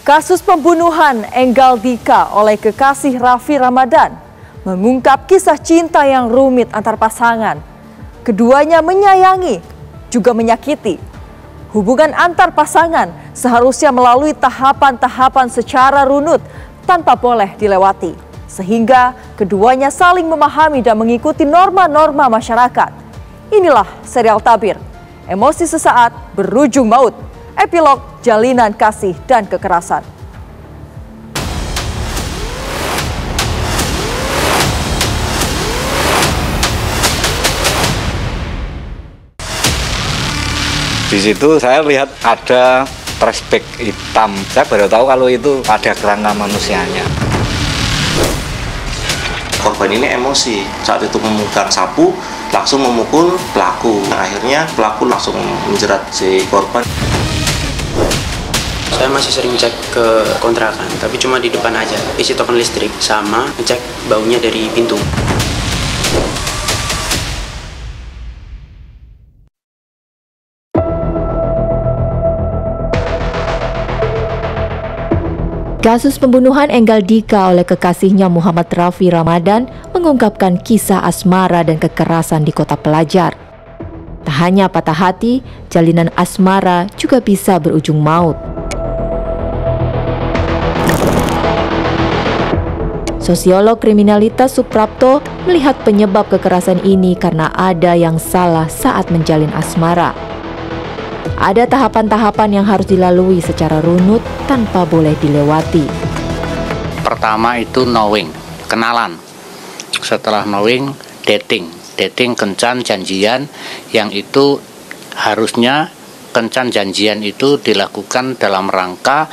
Kasus pembunuhan Enggal Dika oleh kekasih Raffi Ramadan mengungkap kisah cinta yang rumit antar pasangan. Keduanya menyayangi, juga menyakiti. Hubungan antar pasangan seharusnya melalui tahapan-tahapan secara runut tanpa boleh dilewati. Sehingga keduanya saling memahami dan mengikuti norma-norma masyarakat. Inilah serial Tabir. Emosi sesaat berujung maut. Epilog jalinan kasih dan kekerasan. Di situ saya lihat ada trash bag hitam. Saya baru tahu kalau itu ada kerangka manusianya. Korban ini emosi, saat itu memegang sapu langsung memukul pelaku. Akhirnya pelaku langsung menjerat si korban. Saya masih sering cek ke kontrakan, tapi cuma di depan aja. Isi token listrik sama ngecek baunya dari pintu. Kasus pembunuhan Enggal Dika oleh kekasihnya Muhammad Raffi Ramadan mengungkapkan kisah asmara dan kekerasan di kota pelajar. Tak hanya patah hati, jalinan asmara juga bisa berujung maut. Sosiolog kriminalitas Suprapto melihat penyebab kekerasan ini karena ada yang salah saat menjalin asmara. Ada tahapan-tahapan yang harus dilalui secara runut tanpa boleh dilewati. Pertama itu knowing, kenalan. Setelah knowing, dating. Dating kencan janjian, yang itu harusnya kencan janjian itu dilakukan dalam rangka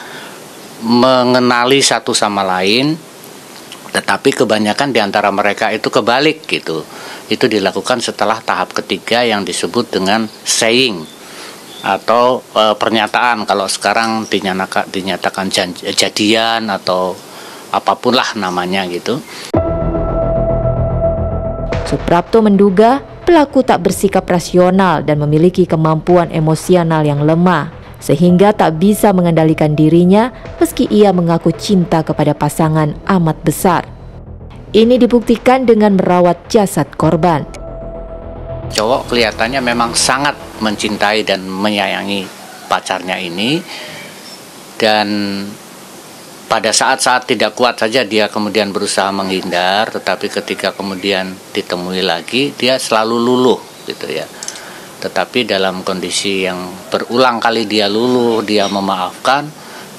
mengenali satu sama lain, tetapi kebanyakan di antara mereka itu kebalik gitu. Itu dilakukan setelah tahap ketiga yang disebut dengan saying atau pernyataan. Kalau sekarang dinyatakan jadian atau apapun lah namanya gitu. Suprapto menduga pelaku tak bersikap rasional dan memiliki kemampuan emosional yang lemah, sehingga tak bisa mengendalikan dirinya meski ia mengaku cinta kepada pasangan amat besar. Ini dibuktikan dengan merawat jasad korban. Cowok kelihatannya memang sangat mencintai dan menyayangi pacarnya ini, dan pada saat-saat tidak kuat saja dia kemudian berusaha menghindar, tetapi ketika kemudian ditemui lagi dia selalu luluh gitu ya. Tetapi dalam kondisi yang berulang kali dia luluh, dia memaafkan,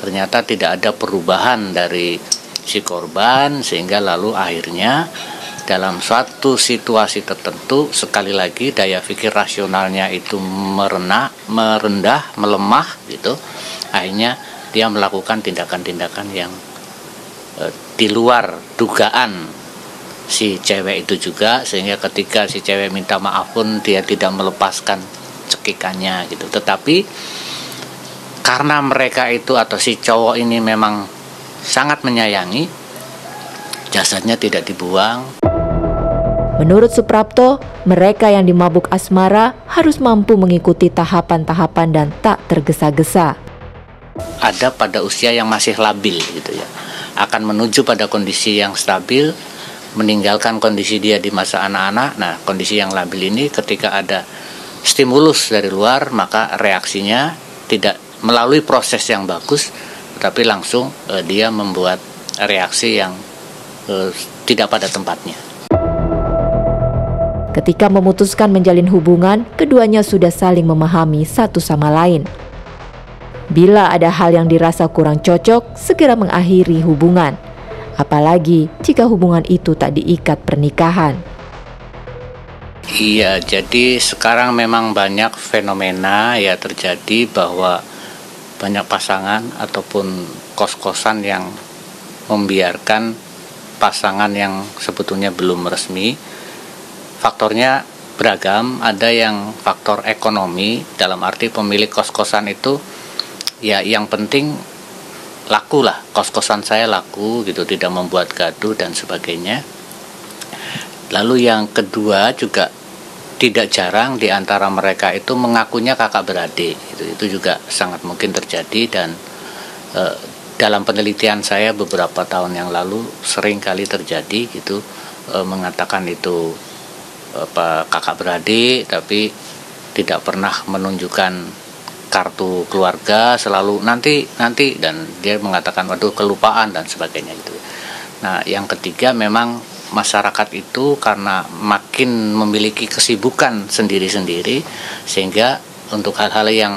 ternyata tidak ada perubahan dari si korban, sehingga lalu akhirnya dalam suatu situasi tertentu, sekali lagi daya pikir rasionalnya itu merendah, melemah gitu. Akhirnya dia melakukan tindakan-tindakan yang di luar dugaan si cewek itu juga, sehingga ketika si cewek minta maaf pun dia tidak melepaskan cekikannya gitu. Tetapi karena mereka itu atau si cowok ini memang sangat menyayangi, jasadnya tidak dibuang. Menurut Suprapto, mereka yang dimabuk asmara harus mampu mengikuti tahapan-tahapan dan tak tergesa-gesa. Ada pada usia yang masih labil gitu ya, akan menuju pada kondisi yang stabil, meninggalkan kondisi dia di masa anak-anak. Nah, kondisi yang labil ini ketika ada stimulus dari luar, maka reaksinya tidak melalui proses yang bagus, tetapi langsung dia membuat reaksi yang tidak pada tempatnya. Ketika memutuskan menjalin hubungan, keduanya sudah saling memahami satu sama lain. Bila ada hal yang dirasa kurang cocok, segera mengakhiri hubungan. Apalagi jika hubungan itu tak diikat pernikahan. Iya, jadi sekarang memang banyak fenomena ya terjadi bahwa banyak pasangan ataupun kos-kosan yang membiarkan pasangan yang sebetulnya belum resmi. Faktornya beragam, ada yang faktor ekonomi, dalam arti pemilik kos-kosan itu ya yang penting laku lah, kos-kosan saya laku gitu, tidak membuat gaduh dan sebagainya. Lalu yang kedua juga tidak jarang di antara mereka itu mengakunya kakak beradik, itu juga sangat mungkin terjadi. Dan dalam penelitian saya beberapa tahun yang lalu sering kali terjadi gitu, mengatakan itu kakak beradik tapi tidak pernah menunjukkan kartu keluarga, selalu nanti dan dia mengatakan waduh kelupaan dan sebagainya gitu. Nah, yang ketiga memang masyarakat itu karena makin memiliki kesibukan sendiri-sendiri sehingga untuk hal-hal yang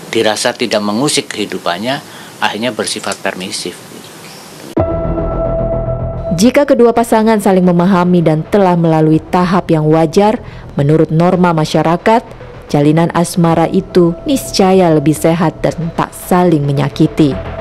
dirasa tidak mengusik kehidupannya akhirnya bersifat permisif. Jika kedua pasangan saling memahami dan telah melalui tahap yang wajar menurut norma masyarakat, jalinan asmara itu niscaya lebih sehat dan tak saling menyakiti.